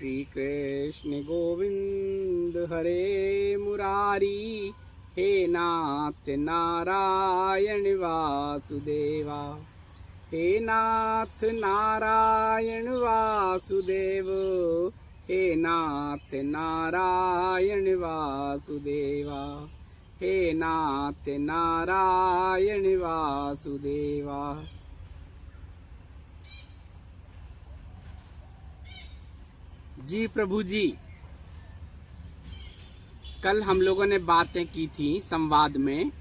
श्री कृष्ण गोविंद हरे मुरारी, हे नाथ नारायण वासुदेवा, हे नाथ नारायण वासुदेव, हे नाथ नारायण वासुदेवा, हे नाथ नारायण वासुदेवा। जी प्रभु जी, कल हम लोगों ने बातें की थी संवाद में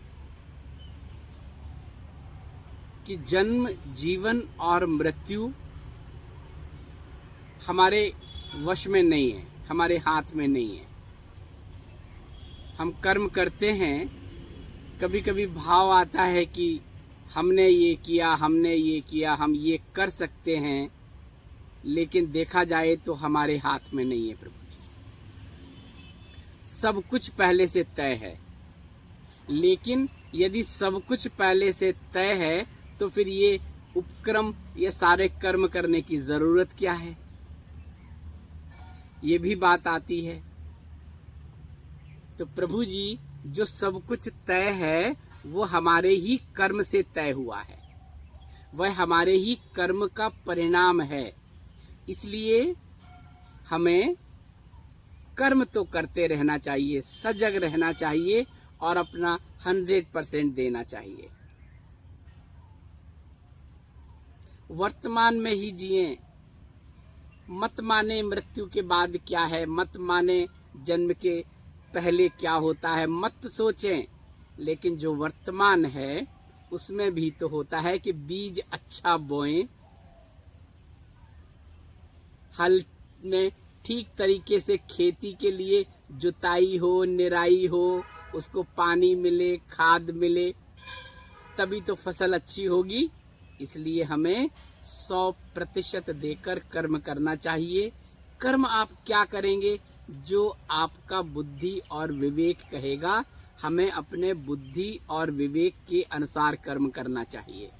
कि जन्म, जीवन और मृत्यु हमारे वश में नहीं है, हमारे हाथ में नहीं है। हम कर्म करते हैं, कभी कभी भाव आता है कि हमने ये किया, हमने ये किया, हम ये कर सकते हैं, लेकिन देखा जाए तो हमारे हाथ में नहीं है प्रभु जी। सब कुछ पहले से तय है, लेकिन यदि सब कुछ पहले से तय है तो फिर ये उपक्रम, ये सारे कर्म करने की जरूरत क्या है, ये भी बात आती है। तो प्रभु जी, जो सब कुछ तय है वो हमारे ही कर्म से तय हुआ है, वह हमारे ही कर्म का परिणाम है। इसलिए हमें कर्म तो करते रहना चाहिए, सजग रहना चाहिए और अपना 100% देना चाहिए। वर्तमान में ही जिए, मत माने मृत्यु के बाद क्या है, मत माने जन्म के पहले क्या होता है, मत सोचें। लेकिन जो वर्तमान है उसमें भी तो होता है कि बीज अच्छा बोएं, हल में ठीक तरीके से खेती के लिए जुताई हो, निराई हो, उसको पानी मिले, खाद मिले, तभी तो फसल अच्छी होगी। इसलिए हमें 100% देकर कर्म करना चाहिए। कर्म आप क्या करेंगे? जो आपका बुद्धि और विवेक कहेगा, हमें अपने बुद्धि और विवेक के अनुसार कर्म करना चाहिए।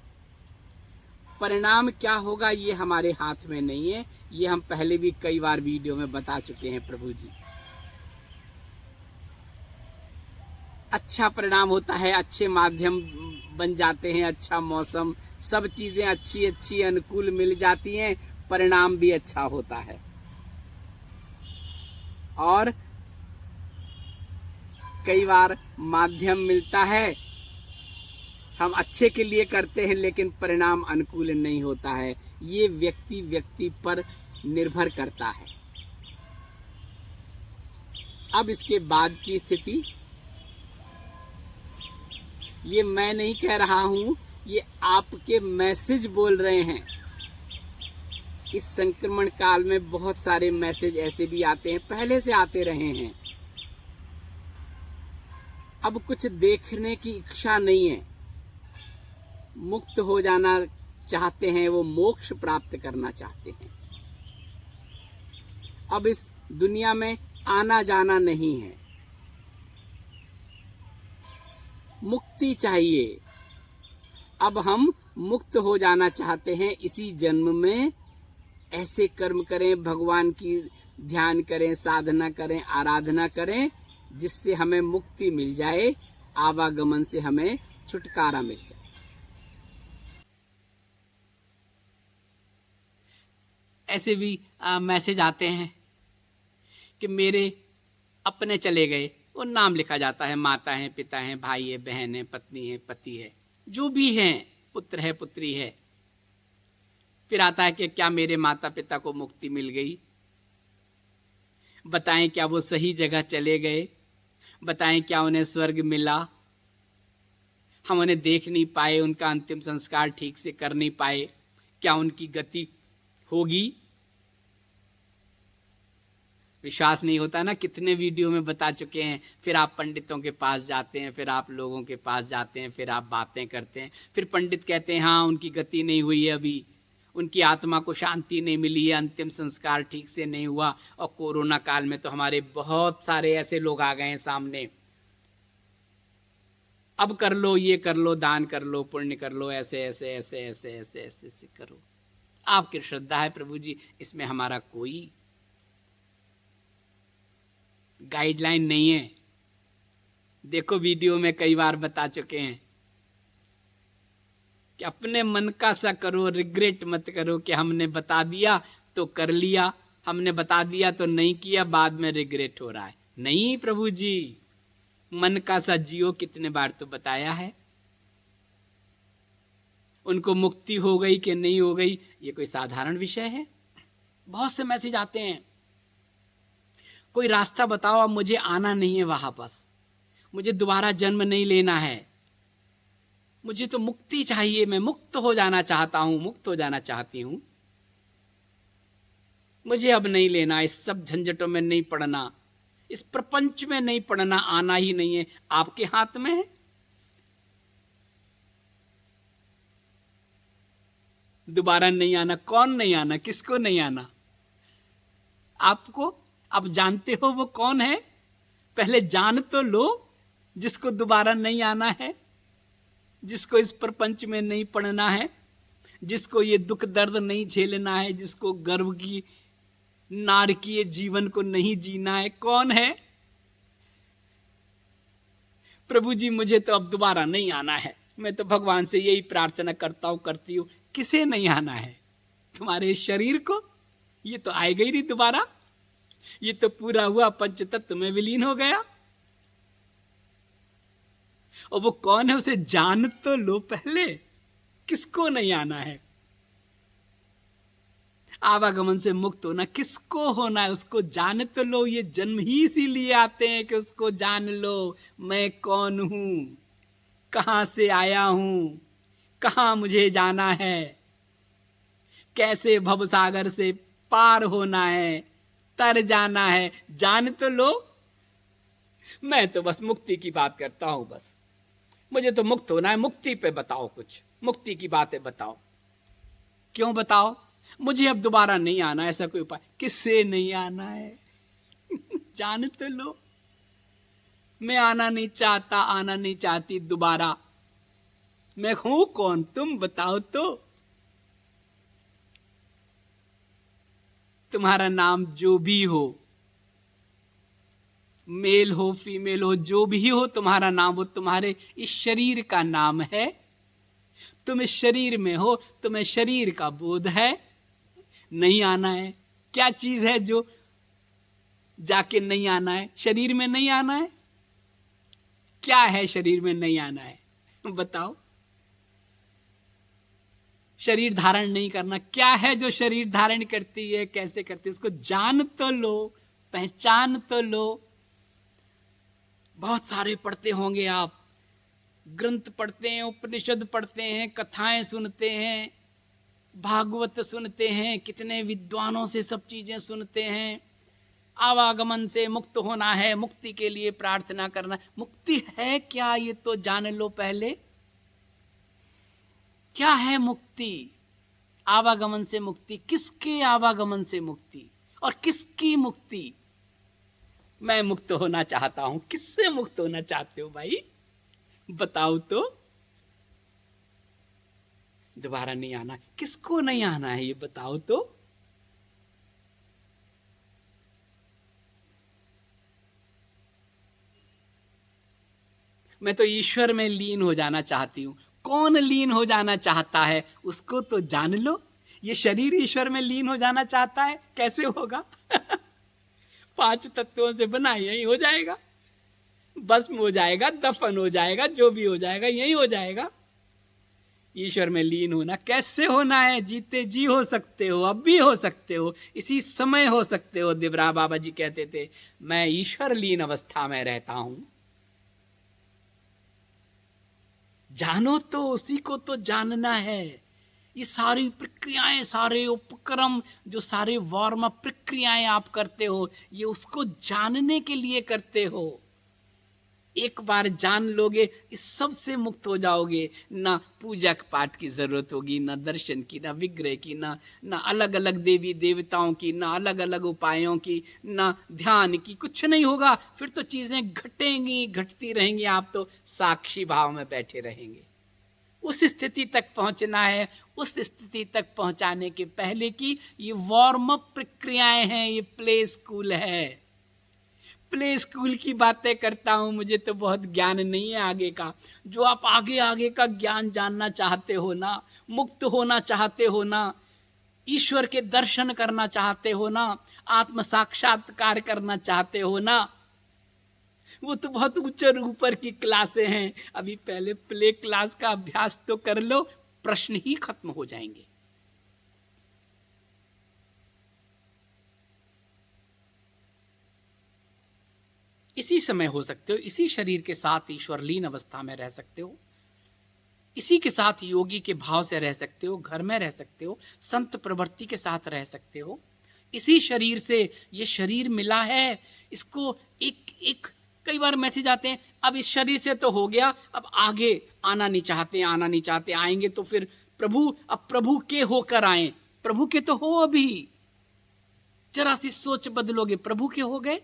परिणाम क्या होगा ये हमारे हाथ में नहीं है, ये हम पहले भी कई बार वीडियो में बता चुके हैं प्रभु जी। अच्छा परिणाम होता है, अच्छे माध्यम बन जाते हैं, अच्छा मौसम, सब चीजें अच्छी अच्छी अनुकूल मिल जाती हैं, परिणाम भी अच्छा होता है। और कई बार माध्यम मिलता है, हम अच्छे के लिए करते हैं लेकिन परिणाम अनुकूल नहीं होता है। ये व्यक्ति व्यक्ति पर निर्भर करता है। अब इसके बाद की स्थिति, ये मैं नहीं कह रहा हूं, ये आपके मैसेज बोल रहे हैं। इस संक्रमण काल में बहुत सारे मैसेज ऐसे भी आते हैं, पहले से आते रहे हैं। अब कुछ देखने की इच्छा नहीं है, मुक्त हो जाना चाहते हैं, वो मोक्ष प्राप्त करना चाहते हैं। अब इस दुनिया में आना जाना नहीं है, मुक्ति चाहिए। अब हम मुक्त हो जाना चाहते हैं इसी जन्म में। ऐसे कर्म करें, भगवान की ध्यान करें, साधना करें, आराधना करें, जिससे हमें मुक्ति मिल जाए, आवागमन से हमें छुटकारा मिल जाए। ऐसे भी मैसेज आते हैं कि मेरे अपने चले गए, वो नाम लिखा जाता है, माता है, पिता है, भाई है, बहन है, पत्नी है, पति है, जो भी हैं, पुत्र है, पुत्री है। फिर आता है कि क्या मेरे माता पिता को मुक्ति मिल गई? बताएं क्या वो सही जगह चले गए? बताएं क्या उन्हें स्वर्ग मिला? हम उन्हें देख नहीं पाए, उनका अंतिम संस्कार ठीक से कर नहीं पाए, क्या उनकी गति होगी? विश्वास नहीं होता ना, कितने वीडियो में बता चुके हैं। फिर आप पंडितों के पास जाते हैं, फिर आप लोगों के पास जाते हैं, फिर आप बातें करते हैं, फिर पंडित कहते हैं हाँ उनकी गति नहीं हुई है, अभी उनकी आत्मा को शांति नहीं मिली है, अंतिम संस्कार ठीक से नहीं हुआ। और कोरोना काल में तो हमारे बहुत सारे ऐसे लोग आ गए हैं सामने, अब कर लो, ये कर लो, दान कर लो, पुण्य कर लो, ऐसे ऐसे ऐसे ऐसे ऐसे ऐसे ऐसे करो। आपकी श्रद्धा है प्रभु जी, इसमें हमारा कोई गाइडलाइन नहीं है। देखो वीडियो में कई बार बता चुके हैं कि अपने मन का सा करो, रिग्रेट मत करो कि हमने बता दिया तो कर लिया, हमने बता दिया तो नहीं किया, बाद में रिग्रेट हो रहा है। नहीं प्रभु जी, मन का सा जियो, कितने बार तो बताया है। उनको मुक्ति हो गई कि नहीं हो गई, ये कोई साधारण विषय है। बहुत से मैसेज आते हैं, कोई रास्ता बताओ, अब मुझे आना नहीं है वापस, मुझे दोबारा जन्म नहीं लेना है, मुझे तो मुक्ति चाहिए, मैं मुक्त हो जाना चाहता हूं, मुक्त हो जाना चाहती हूं, मुझे अब नहीं लेना, इस सब झंझटों में नहीं पड़ना, इस प्रपंच में नहीं पड़ना, आना ही नहीं है। आपके हाथ में है। दोबारा नहीं आना, कौन नहीं आना, किसको नहीं आना? आपको, आप जानते हो वो कौन है? पहले जान तो लो जिसको दोबारा नहीं आना है, जिसको इस प्रपंच में नहीं पड़ना है, जिसको ये दुख दर्द नहीं झेलना है, जिसको गर्व की नारकीय जीवन को नहीं जीना है। कौन है? प्रभु जी मुझे तो अब दोबारा नहीं आना है, मैं तो भगवान से यही प्रार्थना करता हूं, करती हूं। किसे नहीं आना है? तुम्हारे शरीर को? ये तो आएगा ही नहीं दोबारा, ये तो पूरा हुआ, पंचतत्व में विलीन हो गया। और वो कौन है, उसे जान तो लो पहले, किसको नहीं आना है? आवागमन से मुक्त होना किसको होना है, उसको जान तो लो। ये जन्म ही इसीलिए आते हैं कि उसको जान लो, मैं कौन हूं, कहां से आया हूं, कहां मुझे जाना है, कैसे भवसागर से पार होना है, तर जाना है। जान तो लो। मैं तो बस मुक्ति की बात करता हूं, बस मुझे तो मुक्त होना है। मुक्ति पे बताओ, कुछ मुक्ति की बातें बताओ। क्यों बताओ? मुझे अब दोबारा नहीं आना, ऐसा कोई उपाय? किससे नहीं आना है? जान तो लो। मैं आना नहीं चाहता, आना नहीं चाहती दोबारा। मैं हूं कौन, तुम बताओ तो। तुम्हारा नाम जो भी हो, मेल हो फीमेल हो, जो भी हो तुम्हारा नाम, वो तुम्हारे इस शरीर का नाम है। तुम इस शरीर में हो, तुम्हें शरीर का बोध है। नहीं आना है। क्या चीज है जो जाके नहीं आना है? शरीर में नहीं आना है। क्या है शरीर में नहीं आना है? बताओ। शरीर धारण नहीं करना। क्या है जो शरीर धारण करती है, कैसे करती है, उसको जान तो लो, पहचान तो लो। बहुत सारे पढ़ते होंगे आप, ग्रंथ पढ़ते हैं, उपनिषद पढ़ते हैं, कथाएं सुनते हैं, भागवत सुनते हैं, कितने विद्वानों से सब चीजें सुनते हैं। आवागमन से मुक्त होना है, मुक्ति के लिए प्रार्थना करना। मुक्ति है क्या, ये तो जान लो पहले। क्या है मुक्ति? आवागमन से मुक्ति। किसके आवागमन से मुक्ति और किसकी मुक्ति? मैं मुक्त होना चाहता हूं। किससे मुक्त होना चाहते हो भाई, बताओ तो। दोबारा नहीं आना, किसको नहीं आना है ये बताओ तो। मैं तो ईश्वर में लीन हो जाना चाहती हूं। कौन लीन हो जाना चाहता है, उसको तो जान लो। ये शरीर ईश्वर में लीन हो जाना चाहता है, कैसे होगा? 5 तत्वों से बना, यही हो जाएगा, भस्म हो जाएगा, दफन हो जाएगा, जो भी हो जाएगा यही हो जाएगा। ईश्वर में लीन होना कैसे होना है? जीते जी हो सकते हो, अब भी हो सकते हो, इसी समय हो सकते हो। दिवरा बाबा जी कहते थे, मैं ईश्वर लीन अवस्था में रहता हूं। जानो तो, उसी को तो जानना है। ये सारी प्रक्रियाएं, सारे उपक्रम, जो सारे वार्म अप प्रक्रियाएं आप करते हो, ये उसको जानने के लिए करते हो। एक बार जान लोगे, इस सब से मुक्त हो जाओगे। ना पूजा पाठ की जरूरत होगी, ना दर्शन की, ना विग्रह की, ना अलग अलग देवी देवताओं की, ना अलग अलग उपायों की, ना ध्यान की, कुछ नहीं होगा। फिर तो चीजें घटेंगी, घटती रहेंगी, आप तो साक्षी भाव में बैठे रहेंगे। उस स्थिति तक पहुंचना है। उस स्थिति तक पहुंचाने के पहले की ये वार्म अप प्रक्रियाएं हैं, ये प्ले स्कूल है। प्ले स्कूल की बातें करता हूं, मुझे तो बहुत ज्ञान नहीं है आगे का। जो आप आगे आगे का ज्ञान जानना चाहते हो ना, मुक्त होना चाहते हो ना, ईश्वर के दर्शन करना चाहते हो ना, आत्म साक्षात्कार करना चाहते हो ना, वो तो बहुत ऊंचे ऊपर की क्लासें हैं। अभी पहले प्ले क्लास का अभ्यास तो कर लो, प्रश्न ही खत्म हो जाएंगे। इसी समय हो सकते हो, इसी शरीर के साथ ईश्वर लीन अवस्था में रह सकते हो, इसी के साथ योगी के भाव से रह सकते हो, घर में रह सकते हो, संत प्रवृत्ति के साथ रह सकते हो। इसी शरीर से ये शरीर मिला है, इसको एक एक कई बार मैसेज आते हैं, अब इस शरीर से तो हो गया, अब आगे आना नहीं चाहते, आना नहीं चाहते, आएंगे तो फिर प्रभु, अब प्रभु के होकर आए। प्रभु के तो हो, अभी जरा सी सोच बदलोगे प्रभु के हो गए।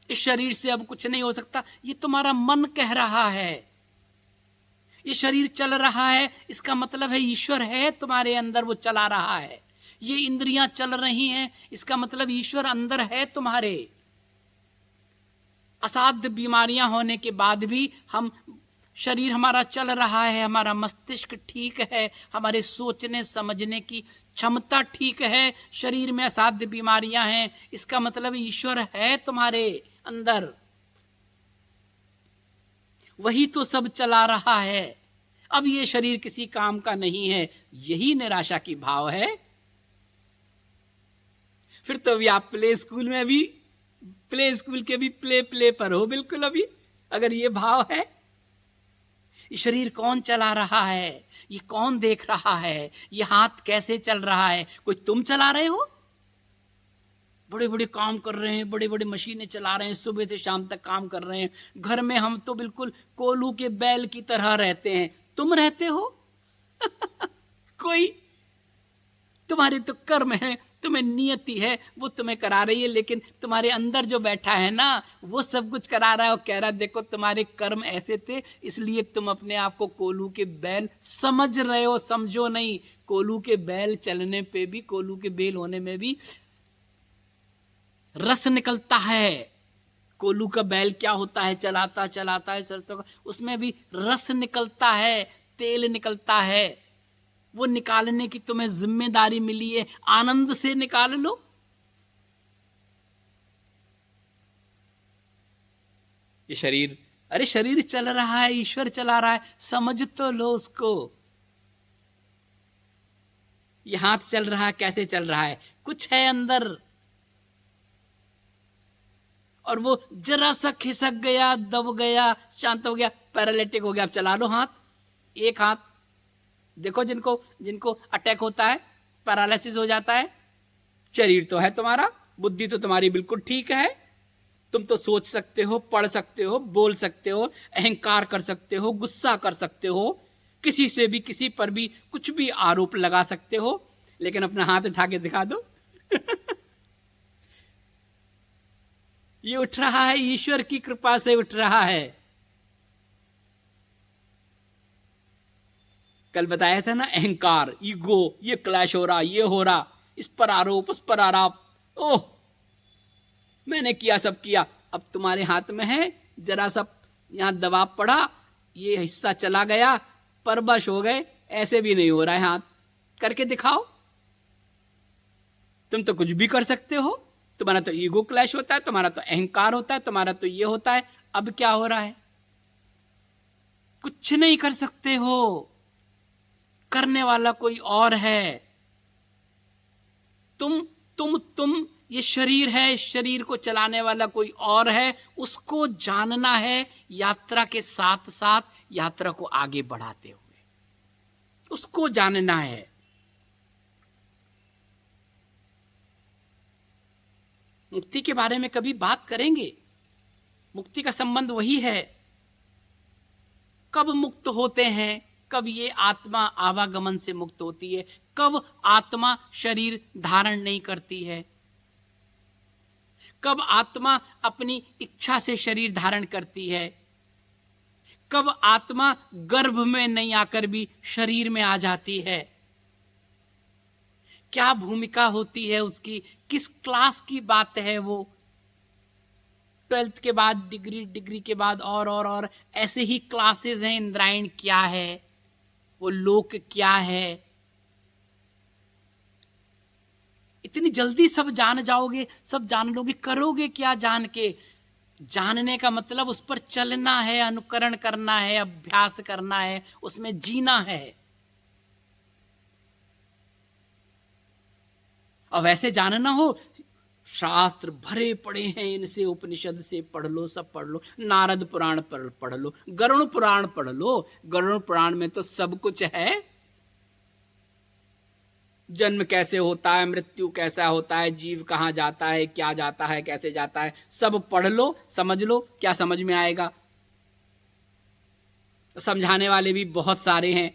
इस शरीर से अब कुछ नहीं हो सकता, ये तुम्हारा मन कह रहा है। ये शरीर चल रहा है, इसका मतलब है ईश्वर है तुम्हारे अंदर, वो चला रहा है। ये इंद्रियां चल रही हैं, इसका मतलब ईश्वर अंदर है तुम्हारे। असाध्य बीमारियां होने के बाद भी हम, शरीर हमारा चल रहा है, हमारा मस्तिष्क ठीक है, हमारे सोचने समझने की क्षमता ठीक है, शरीर में असाध्य बीमारियां हैं, इसका मतलब ईश्वर है तुम्हारे अंदर, वही तो सब चला रहा है। अब ये शरीर किसी काम का नहीं है, यही निराशा की भाव है। फिर तो अभी आप प्ले स्कूल में भी, प्ले स्कूल के भी प्ले पर हो बिल्कुल। अभी अगर ये भाव है, ये शरीर कौन चला रहा है, ये कौन देख रहा है, ये हाथ कैसे चल रहा है, कोई तुम चला रहे हो? बड़े बड़े काम कर रहे हैं, बड़े बड़े मशीनें चला रहे हैं, सुबह से शाम तक काम कर रहे हैं। घर में हम तो बिल्कुल कोल्हू के बैल की तरह रहते हैं, तुम रहते हो? कोई, तुम्हारे तो कर्म है, तुम्हें नियति है, वो तुम्हें करा रही है, लेकिन तुम्हारे अंदर जो बैठा है ना, वो सब कुछ करा रहा है और कह रहा है देखो तुम्हारे कर्म ऐसे थे, इसलिए तुम अपने आप को कोल्हू के बैल समझ रहे हो। समझो नहीं, कोल्हू के बैल चलने पे भी, कोल्हू के बैल होने में भी रस निकलता है। कोल्हू का बैल क्या होता है, चलाता चलाता है सरसों का, उसमें भी रस निकलता है, तेल निकलता है। वो निकालने की तुम्हें जिम्मेदारी मिली है, आनंद से निकाल लो। ये शरीर, अरे शरीर चल रहा है, ईश्वर चला रहा है, समझ तो लो उसको। ये हाथ चल रहा है, कैसे चल रहा है, कुछ है अंदर, और वो जरा सा खिसक गया, दब गया, शांत हो गया, पैरालिटिक हो गया। अब चला लो हाथ, एक हाथ देखो, जिनको जिनको अटैक होता है, पैरालिसिस हो जाता है, शरीर तो है तुम्हारा, बुद्धि तो तुम्हारी बिल्कुल ठीक है, तुम तो सोच सकते हो, पढ़ सकते हो, बोल सकते हो, अहंकार कर सकते हो, गुस्सा कर सकते हो, किसी से भी, किसी पर भी कुछ भी आरोप लगा सकते हो, लेकिन अपना हाथ उठा के दिखा दो। ये उठ रहा है, ईश्वर की कृपा से उठ रहा है। कल बताया था ना, अहंकार, ईगो, ये क्लैश हो रहा, ये हो रहा, इस पर आरोप, उस पर आरोप, ओह मैंने किया, सब किया। अब तुम्हारे हाथ में है, जरा सा यहां दबाव पड़ा, ये हिस्सा चला गया, परवश हो गए, ऐसे भी नहीं हो रहा है हाथ, करके दिखाओ। तुम तो कुछ भी कर सकते हो, तुम्हारा तो ईगो क्लैश होता है, तुम्हारा तो अहंकार होता है, तुम्हारा तो ये होता है। अब क्या हो रहा है? कुछ नहीं कर सकते हो, करने वाला कोई और है। तुम ये शरीर है, इस शरीर को चलाने वाला कोई और है, उसको जानना है, यात्रा के साथ साथ यात्रा को आगे बढ़ाते हुए उसको जानना है। मुक्ति के बारे में कभी बात करेंगे। मुक्ति का संबंध वही है, कब मुक्त होते हैं, कब ये आत्मा आवागमन से मुक्त होती है, कब आत्मा शरीर धारण नहीं करती है, कब आत्मा अपनी इच्छा से शरीर धारण करती है, कब आत्मा गर्भ में नहीं आकर भी शरीर में आ जाती है, क्या भूमिका होती है उसकी, किस क्लास की बात है वो, 12th के बाद डिग्री, डिग्री के बाद और ऐसे ही क्लासेस हैं। इंद्रायण क्या है, वो लोक क्या है, इतनी जल्दी सब जान जाओगे, सब जान लोगे, करोगे क्या जान के? जानने का मतलब उस पर चलना है, अनुकरण करना है, अभ्यास करना है, उसमें जीना है। और वैसे जानना हो, शास्त्र भरे पड़े हैं इनसे, उपनिषद से पढ़ लो, सब पढ़ लो, नारद पुराण पढ़ लो, गरुड़ पुराण पढ़ लो। गरुड़ पुराण में तो सब कुछ है। जन्म कैसे होता है, मृत्यु कैसा होता है, जीव कहाँ जाता है, क्या जाता है, कैसे जाता है, सब पढ़ लो, समझ लो। क्या समझ में आएगा? समझाने वाले भी बहुत सारे हैं,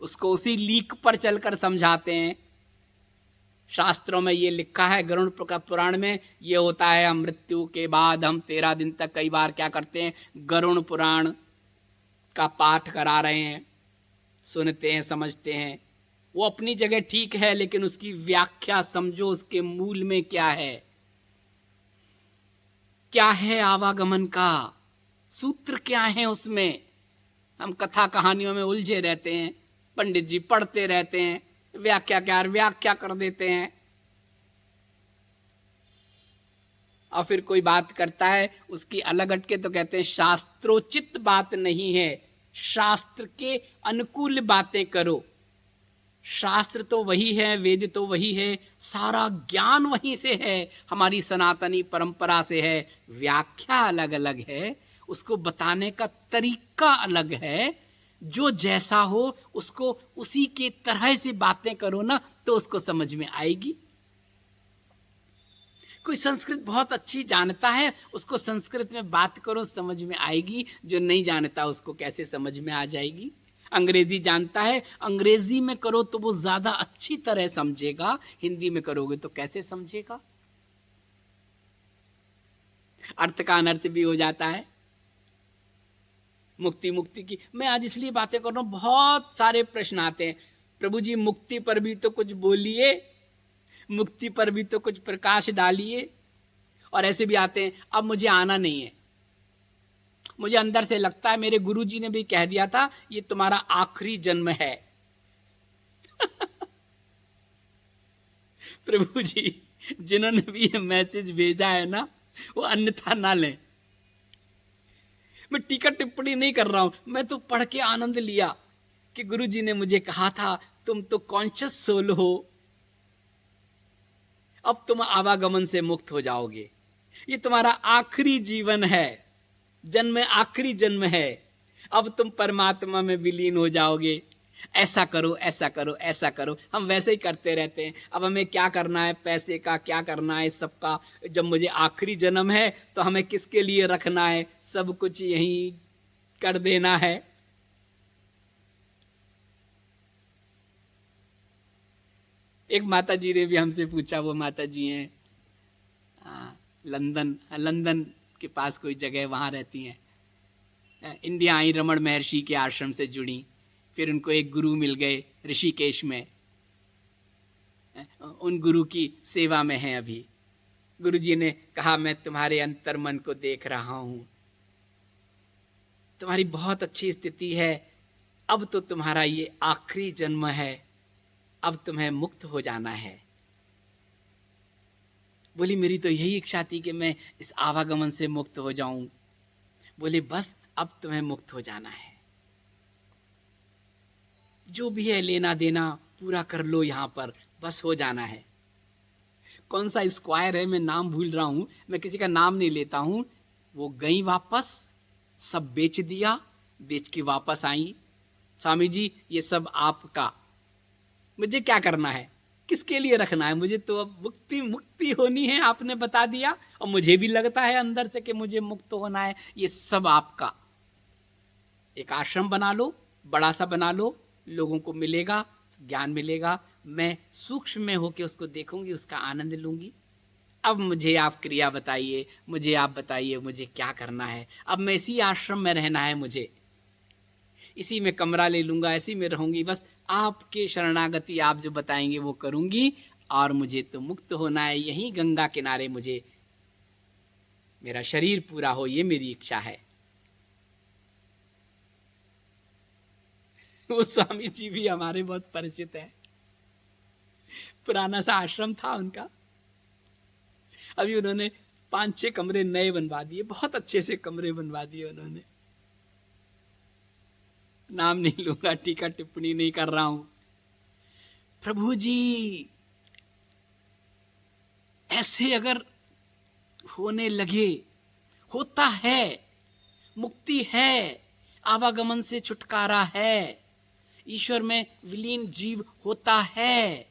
उसको उसी लीक पर चलकर समझाते हैं। शास्त्रों में ये लिखा है, गरुड़ पुराण में ये होता है, हम मृत्यु के बाद हम 13 दिन तक कई बार क्या करते हैं, गरुड़ पुराण का पाठ करा रहे हैं, सुनते हैं, समझते हैं। वो अपनी जगह ठीक है, लेकिन उसकी व्याख्या समझो, उसके मूल में क्या है, क्या है आवागमन का सूत्र, क्या है उसमें। हम कथा कहानियों में उलझे रहते हैं, पंडित जी पढ़ते रहते हैं, व्याख्याकार व्याख्या कर देते हैं, और फिर कोई बात करता है उसकी अलग हटके तो कहते हैं शास्त्रोचित बात नहीं है, शास्त्र के अनुकूल बातें करो। शास्त्र तो वही है, वेद तो वही है, सारा ज्ञान वहीं से है, हमारी सनातनी परंपरा से है। व्याख्या अलग अलग है, उसको बताने का तरीका अलग है। जो जैसा हो उसको उसी के तरह से बातें करो ना, तो उसको समझ में आएगी। कोई संस्कृत बहुत अच्छी जानता है, उसको संस्कृत में बात करो, समझ में आएगी। जो नहीं जानता उसको कैसे समझ में आ जाएगी? अंग्रेजी जानता है, अंग्रेजी में करो तो वो ज्यादा अच्छी तरह समझेगा, हिंदी में करोगे तो कैसे समझेगा? अर्थ का अनर्थ भी हो जाता है। मुक्ति, मुक्ति की मैं आज इसलिए बातें कर रहा हूं, बहुत सारे प्रश्न आते हैं, प्रभु जी मुक्ति पर भी तो कुछ बोलिए, मुक्ति पर भी तो कुछ प्रकाश डालिए। और ऐसे भी आते हैं, अब मुझे आना नहीं है, मुझे अंदर से लगता है, मेरे गुरुजी ने भी कह दिया था ये तुम्हारा आखिरी जन्म है। प्रभु जी जिन्होंने भी ये मैसेज भेजा है ना, वो अन्यथा ना लें। मैं टीका टिप्पणी नहीं कर रहा हूं, मैं तो पढ़ के आनंद लिया कि गुरुजी ने मुझे कहा था तुम तो कॉन्शियस सोल हो, अब तुम आवागमन से मुक्त हो जाओगे, ये तुम्हारा आखिरी जीवन है, जन्म आखिरी जन्म है, अब तुम परमात्मा में विलीन हो जाओगे। ऐसा करो, ऐसा करो, ऐसा करो। हम वैसे ही करते रहते हैं। अब हमें क्या करना है, पैसे का क्या करना है, सबका। जब मुझे आखिरी जन्म है तो हमें किसके लिए रखना है, सब कुछ यहीं कर देना है। एक माता जी ने भी हमसे पूछा, वो माता जी हैं लंदन के पास कोई जगह, वहाँ रहती हैं। इंडिया आई, रमण महर्षि के आश्रम से जुड़ी, फिर उनको एक गुरु मिल गए ऋषिकेश में, उन गुरु की सेवा में हैं अभी। गुरुजी ने कहा मैं तुम्हारे अंतर मन को देख रहा हूँ, तुम्हारी बहुत अच्छी स्थिति है, अब तो तुम्हारा ये आखिरी जन्म है, अब तुम्हें मुक्त हो जाना है। बोली मेरी तो यही इच्छा थी कि मैं इस आवागमन से मुक्त हो जाऊं। बोले बस अब तुम्हें मुक्त हो जाना है, जो भी है लेना देना पूरा कर लो, यहाँ पर बस हो जाना है। कौन सा स्क्वायर है, मैं नाम भूल रहा हूँ, मैं किसी का नाम नहीं लेता हूँ। वो गई वापस, सब बेच दिया, बेच के वापस आई, स्वामी जी ये सब आपका, मुझे क्या करना है, किसके लिए रखना है, मुझे तो अब मुक्ति मुक्ति होनी है, आपने बता दिया, और मुझे भी लगता है अंदर से कि मुझे मुक्त होना है, ये सब आपका। एक आश्रम बना लो, बड़ा सा बना लो, लोगों को मिलेगा, ज्ञान मिलेगा, मैं सूक्ष्म में होकर उसको देखूंगी, उसका आनंद लूंगी। अब मुझे आप क्रिया बताइए, मुझे आप बताइए मुझे क्या करना है। अब मैं इसी आश्रम में रहना है, मुझे इसी में कमरा ले लूंगा, इसी में रहूंगी, बस आपके शरणागति आप जो बताएंगे वो करूंगी, और मुझे तो मुक्त होना है, यहीं गंगा किनारे मुझे मेरा शरीर पूरा हो, ये मेरी इच्छा है। वो स्वामी जी भी हमारे बहुत परिचित है। पुराना सा आश्रम था उनका, अभी उन्होंने 5-6 कमरे नए बनवा दिए, बहुत अच्छे से कमरे बनवा दिए उन्होंने। नाम नहीं लूंगा, टीका टिप्पणी नहीं कर रहा हूं। प्रभु जी ऐसे अगर होने लगे, होता है, मुक्ति है, आवागमन से छुटकारा है, ईश्वर में विलीन जीव होता है।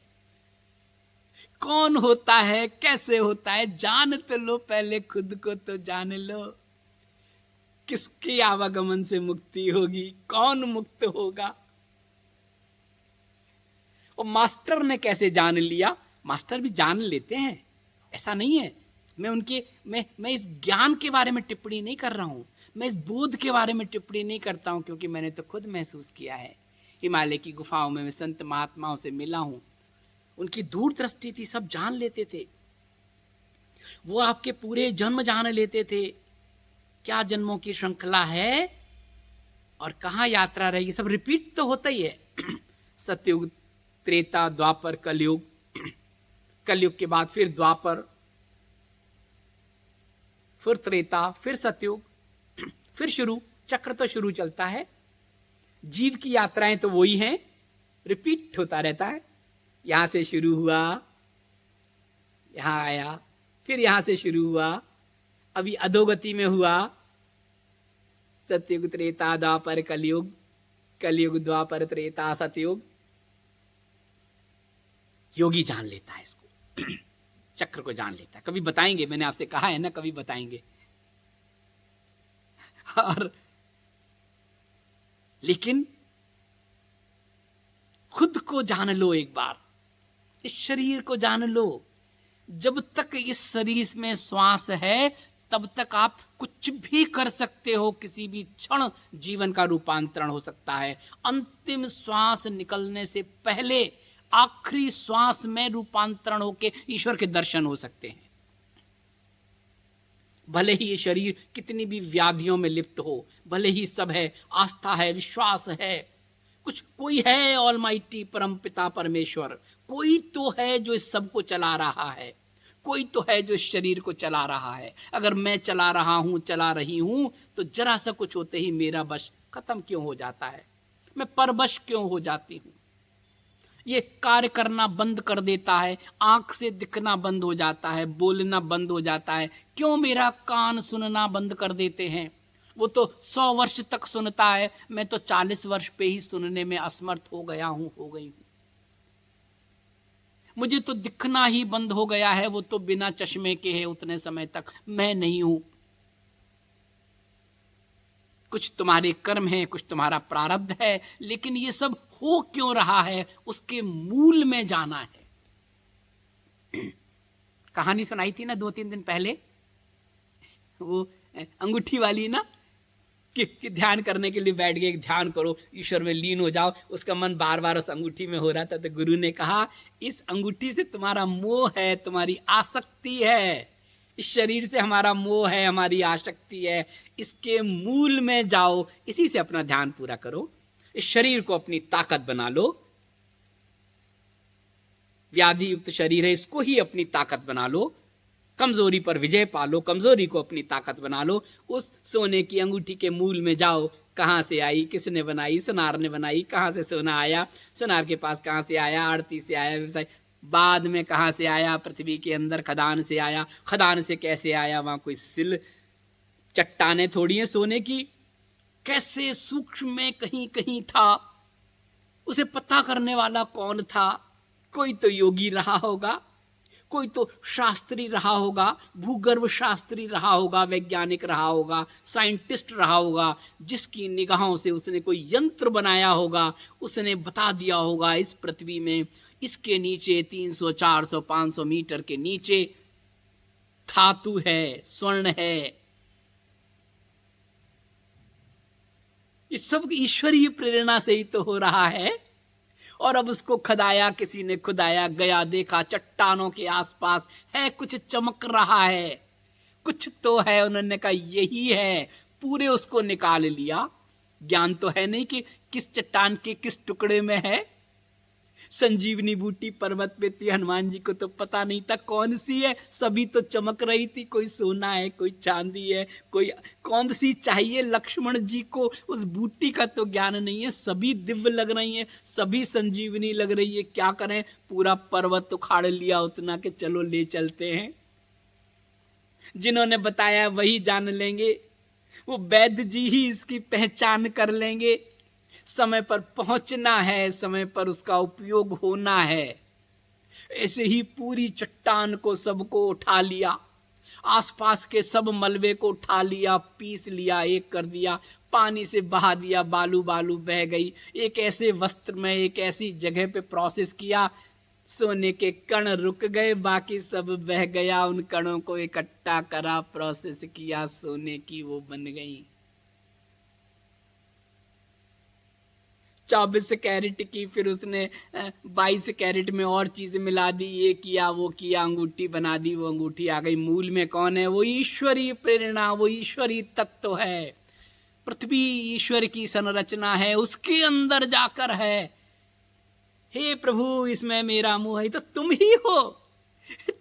कौन होता है, कैसे होता है, जान तो लो, पहले खुद को तो जान लो। किसके आवागमन से मुक्ति होगी, कौन मुक्त होगा? और मास्टर ने कैसे जान लिया? मास्टर भी जान लेते हैं, ऐसा नहीं है। मैं इस ज्ञान के बारे में टिप्पणी नहीं कर रहा हूं, मैं इस बोध के बारे में टिप्पणी नहीं करता हूं, क्योंकि मैंने तो खुद महसूस किया है। हिमालय की गुफाओं में मैं संत महात्माओं से मिला हूं, उनकी दूरदृष्टि थी, सब जान लेते थे। वो आपके पूरे जन्म जान लेते थे, क्या जन्मों की श्रृंखला है और कहाँ यात्रा रहेगी, सब रिपीट तो होता ही है। सतयुग, त्रेता, द्वापर, कलयुग, कलयुग के बाद फिर द्वापर, फिर त्रेता, फिर सतयुग, फिर शुरू, चक्र तो शुरू चलता है। जीव की यात्राएं तो वही हैं, रिपीट होता रहता है। यहां से शुरू हुआ, यहां आया, फिर यहां से शुरू हुआ, अभी अधोगति में हुआ, सतयुग, त्रेता, द्वापर, कलयुग, कलयुग, द्वापर, त्रेता, सतयुग। योगी जान लेता है इसको, चक्र को जान लेता है। कभी बताएंगे, मैंने आपसे कहा है ना, कभी बताएंगे। और लेकिन खुद को जान लो एक बार, इस शरीर को जान लो। जब तक इस शरीर में श्वास है तब तक आप कुछ भी कर सकते हो, किसी भी क्षण जीवन का रूपांतरण हो सकता है। अंतिम श्वास निकलने से पहले आखिरी श्वास में रूपांतरण होके ईश्वर के दर्शन हो सकते हैं। भले ही ये शरीर कितनी भी व्याधियों में लिप्त हो, भले ही सब है, आस्था है, विश्वास है, कुछ कोई है ऑलमाइटी, परमपिता परमेश्वर, कोई तो है जो इस सब को चला रहा है, कोई तो है जो इस शरीर को चला रहा है। अगर मैं चला रहा हूं, चला रही हूं, तो जरा सा कुछ होते ही मेरा वश खत्म क्यों हो जाता है, मैं परवश क्यों हो जाती हूं? ये कार्य करना बंद कर देता है, आंख से दिखना बंद हो जाता है, बोलना बंद हो जाता है। क्यों मेरा कान सुनना बंद कर देते हैं? वो तो 100 वर्ष तक सुनता है, मैं तो 40 वर्ष पे ही सुनने में असमर्थ हो गया हूं, हो गई हूं। मुझे तो दिखना ही बंद हो गया है, वो तो बिना चश्मे के है उतने समय तक, मैं नहीं हूं। कुछ तुम्हारे कर्म है, कुछ तुम्हारा प्रारब्ध है, लेकिन ये सब हो क्यों रहा है, उसके मूल में जाना है। कहानी सुनाई थी ना 2-3 दिन पहले, वो अंगूठी वाली ना, कि ध्यान करने के लिए बैठ गए, ध्यान करो, ईश्वर में लीन हो जाओ। उसका मन बार बार उस अंगूठी में हो रहा था, तो गुरु ने कहा, इस अंगूठी से तुम्हारा मोह है, तुम्हारी आसक्ति है, इस शरीर से हमारा मोह है, हमारी आसक्ति है, इसके मूल में जाओ, इसी से अपना ध्यान पूरा करो। इस शरीर को अपनी ताकत बना लो, व्याधि युक्त शरीर है, इसको ही अपनी ताकत बना लो, कमजोरी पर विजय पालो, कमजोरी को अपनी ताकत बना लो। उस सोने की अंगूठी के मूल में जाओ, कहां से आई, किसने बनाई, सुनार ने बनाई, कहां से सोना आया, सुनार के पास कहां से आया, आड़ती से आया, व्यवसाय बाद में कहां से आया, पृथ्वी के अंदर खदान से आया, खदान से कैसे आया, वहां कोई सिल चट्टाने थोड़ी है सोने की, कैसे सूक्ष्म में कहीं कहीं था, उसे पता करने वाला कौन था? कोई तो योगी रहा होगा, कोई तो शास्त्री रहा होगा, भूगर्भ शास्त्री रहा होगा, वैज्ञानिक रहा होगा, साइंटिस्ट रहा होगा, जिसकी निगाहों से उसने कोई यंत्र बनाया होगा, उसने बता दिया होगा इस पृथ्वी में इसके नीचे 300, 400, 500 मीटर के नीचे धातु है, स्वर्ण है। इस सब ईश्वरीय प्रेरणा से ही तो हो रहा है। और अब उसको खदाया, किसी ने खुदाया, गया देखा चट्टानों के आसपास है कुछ चमक रहा है, कुछ तो है। उन्होंने कहा यही है, पूरे उसको निकाल लिया। ज्ञान तो है नहीं कि किस चट्टान के किस टुकड़े में है। संजीवनी बूटी पर्वत पे थी, हनुमान जी को तो पता नहीं था कौन सी है, सभी तो चमक रही थी, कोई सोना है, कोई चांदी है, कोई कौन सी चाहिए। लक्ष्मण जी को उस बूटी का तो ज्ञान नहीं है, सभी दिव्य लग रही हैं, सभी संजीवनी लग रही है। क्या करें, पूरा पर्वत उखाड़ लिया उतना कि चलो ले चलते हैं। जिन्होंने बताया वही जान लेंगे, वो वैद्य जी ही इसकी पहचान कर लेंगे। समय पर पहुंचना है, समय पर उसका उपयोग होना है। ऐसे ही पूरी चट्टान को सबको उठा लिया, आसपास के सब मलबे को उठा लिया, पीस लिया, एक कर दिया, पानी से बहा दिया, बालू बालू बह गई। एक ऐसे वस्त्र में एक ऐसी जगह पे प्रोसेस किया, सोने के कण रुक गए, बाकी सब बह गया। उन कणों को इकट्ठा करा, प्रोसेस किया, सोने की वो बन गई। 24 कैरेट की, फिर उसने 22 कैरेट में और चीजें मिला दी, ये किया वो किया, अंगूठी बना दी, वो अंगूठी आ गई। मूल में कौन है? वो ईश्वरीय प्रेरणा, वो ईश्वरीय तत्व है। पृथ्वी ईश्वर की संरचना है, उसके अंदर जाकर है। हे प्रभु, इसमें मेरा मुंह है, तो तुम ही हो।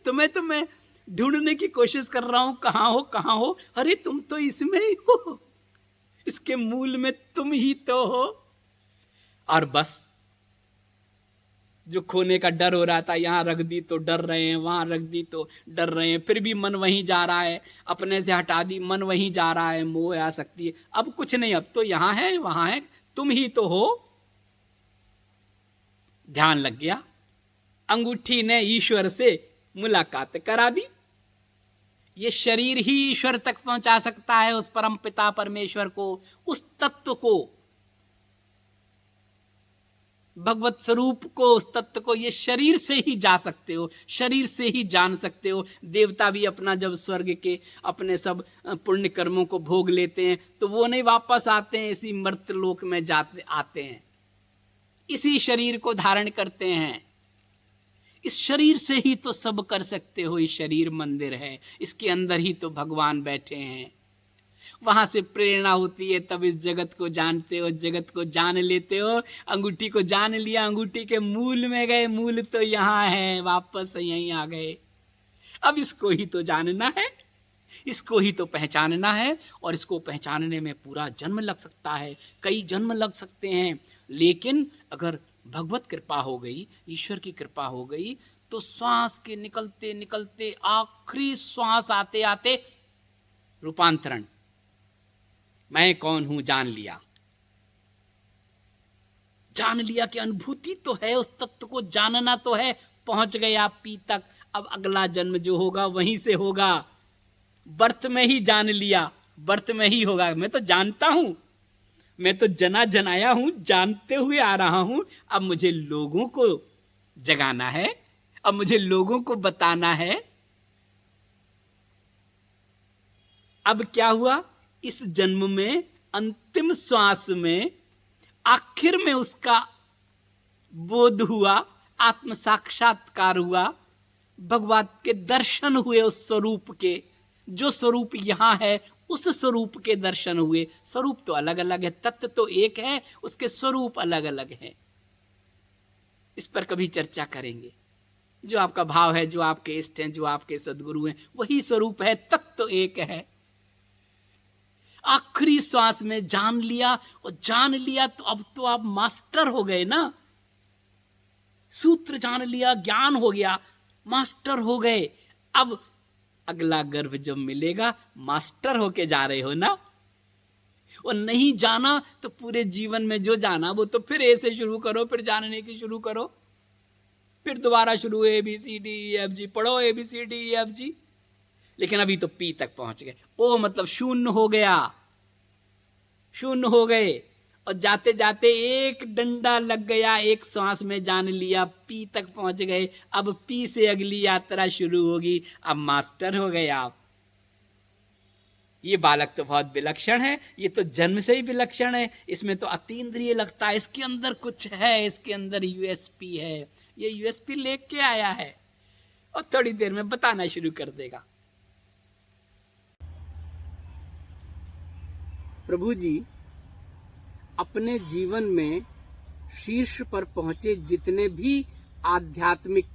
तुम्हें तो मैं ढूंढने की कोशिश कर रहा हूं, कहां हो कहां हो। अरे तुम तो इसमें ही हो, इसके मूल में तुम ही तो हो। और बस जो खोने का डर हो रहा था, यहां रख दी तो डर रहे हैं, वहां रख दी तो डर रहे हैं, फिर भी मन वहीं जा रहा है। अपने से हटा दी, मन वहीं जा रहा है, मोह आ सकती है। अब कुछ नहीं, अब तो यहां है वहां है, तुम ही तो हो। ध्यान लग गया, अंगूठी ने ईश्वर से मुलाकात करा दी। ये शरीर ही ईश्वर तक पहुंचा सकता है, उस परम पिता परमेश्वर को, उस तत्व को, भगवत स्वरूप को, उस तत्व को। ये शरीर से ही जा सकते हो, शरीर से ही जान सकते हो। देवता भी अपना जब स्वर्ग के अपने सब पुण्य कर्मों को भोग लेते हैं तो वो नहीं वापस आते हैं, इसी मर्त लोक में जाते आते हैं, इसी शरीर को धारण करते हैं। इस शरीर से ही तो सब कर सकते हो। इस शरीर मंदिर है, इसके अंदर ही तो भगवान बैठे हैं। वहां से प्रेरणा होती है, तब इस जगत को जानते हो, जगत को जान लेते हो। अंगूठी को जान लिया, अंगूठी के मूल में गए, मूल तो यहाँ है, वापस यहीं आ गए। अब इसको ही तो जानना है, इसको ही तो पहचानना है। और इसको पहचानने में पूरा जन्म लग सकता है, कई जन्म लग सकते हैं। लेकिन अगर भगवत कृपा हो गई, ईश्वर की कृपा हो गई, तो श्वास के निकलते निकलते आखिरी श्वास आते आते रूपांतरण, मैं कौन हूं जान लिया। जान लिया कि अनुभूति तो है, उस तत्व को जानना तो है। पहुंच गए आप पी तक। अब अगला जन्म जो होगा वहीं से होगा। बर्थ में ही जान लिया, बर्थ में ही होगा। मैं तो जानता हूं, मैं तो जना जनाया हूं, जानते हुए आ रहा हूं। अब मुझे लोगों को जगाना है, अब मुझे लोगों को बताना है। अब क्या हुआ, इस जन्म में अंतिम श्वास में आखिर में उसका बोध हुआ, आत्म साक्षात्कार हुआ, भगवान के दर्शन हुए, उस स्वरूप के, जो स्वरूप यहां है उस स्वरूप के दर्शन हुए। स्वरूप तो अलग अलग है, तत्व तो एक है, उसके स्वरूप अलग अलग हैं। इस पर कभी चर्चा करेंगे। जो आपका भाव है, जो आपके इष्ट हैं, जो आपके सदगुरु हैं, वही स्वरूप है, तत्व तो एक है। आखिरी श्वास में जान लिया, और जान लिया तो अब तो आप मास्टर हो गए ना। सूत्र जान लिया, ज्ञान हो गया, मास्टर हो गए। अब अगला गर्भ जब मिलेगा, मास्टर होके जा रहे हो ना। और नहीं जाना तो पूरे जीवन में जो जाना वो तो फिर ए से शुरू करो, फिर जानने की शुरू करो, फिर दोबारा शुरू, ABCDEFG पढ़ो, ABCDEFG। लेकिन अभी तो पी तक पहुंच गए। ओ मतलब शून्य हो गया, शून्य हो गए। और जाते जाते एक डंडा लग गया, एक सांस में जान लिया, पी तक पहुंच गए। अब पी से अगली यात्रा शुरू होगी, अब मास्टर हो गए आप। ये बालक तो बहुत विलक्षण है, ये तो जन्म से ही विलक्षण है। इसमें तो अतीन्द्रिय लगता है, इसके अंदर कुछ है, इसके अंदर USP है। ये USP लेके आया है और थोड़ी देर में बताना शुरू कर देगा। प्रभु जी अपने जीवन में शीर्ष पर पहुंचे जितने भी आध्यात्मिक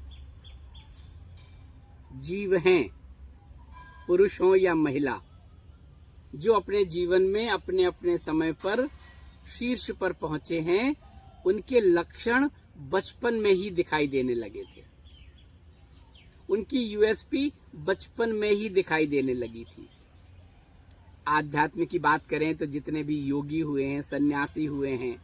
जीव हैं, पुरुष हो या महिला, जो अपने जीवन में अपने अपने समय पर शीर्ष पर पहुंचे हैं, उनके लक्षण बचपन में ही दिखाई देने लगे थे। उनकी यूएसपी बचपन में ही दिखाई देने लगी थी। आध्यात्म की बात करें तो जितने भी योगी हुए हैं, सन्यासी हुए हैं,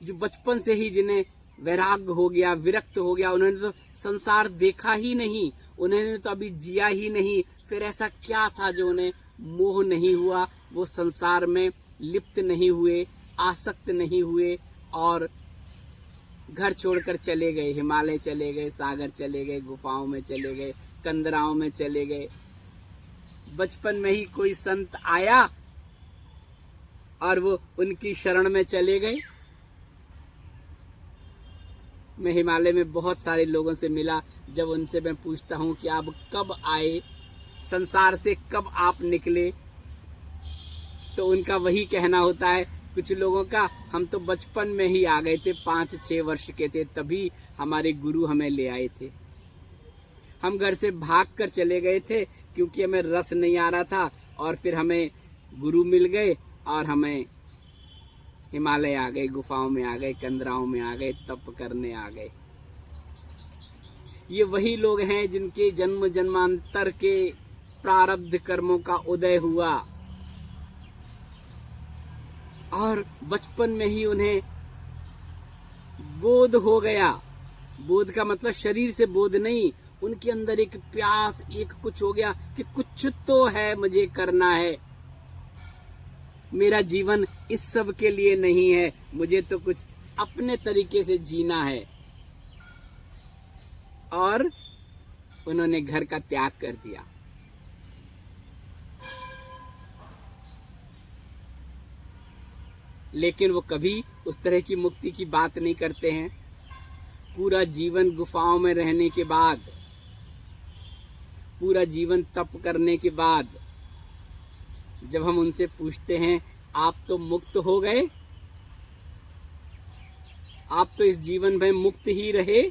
जो बचपन से ही जिन्हें वैराग्य हो गया, विरक्त हो गया, उन्होंने तो संसार देखा ही नहीं, उन्होंने तो अभी जिया ही नहीं, फिर ऐसा क्या था जो उन्हें मोह नहीं हुआ, वो संसार में लिप्त नहीं हुए, आसक्त नहीं हुए और घर छोड़कर चले गए, हिमालय चले गए, सागर चले गए, गुफाओं में चले गए, कंदराओं में चले गए। बचपन में ही कोई संत आया और वो उनकी शरण में चले गए। मैं हिमालय में बहुत सारे लोगों से मिला, जब उनसे मैं पूछता हूँ कि आप कब आए, संसार से कब आप निकले, तो उनका वही कहना होता है कुछ लोगों का, हम तो बचपन में ही आ गए थे, 5-6 वर्ष के थे, तभी हमारे गुरु हमें ले आए थे। हम घर से भाग कर चले गए थे क्योंकि हमें रस नहीं आ रहा था, और फिर हमें गुरु मिल गए और हमें हिमालय आ गए, गुफाओं में आ गए, कंदराओं में आ गए, तप करने आ गए। ये वही लोग हैं जिनके जन्म जन्मांतर के प्रारब्ध कर्मों का उदय हुआ और बचपन में ही उन्हें बोध हो गया। बोध का मतलब शरीर से बोध नहीं, उनके अंदर एक प्यास, एक कुछ हो गया कि कुछ तो है, मुझे करना है, मेरा जीवन इस सब के लिए नहीं है, मुझे तो कुछ अपने तरीके से जीना है। और उन्होंने घर का त्याग कर दिया। लेकिन वो कभी उस तरह की मुक्ति की बात नहीं करते हैं। पूरा जीवन गुफाओं में रहने के बाद, पूरा जीवन तप करने के बाद, जब हम उनसे पूछते हैं आप तो मुक्त हो गए, आप तो इस जीवन में मुक्त ही रहे,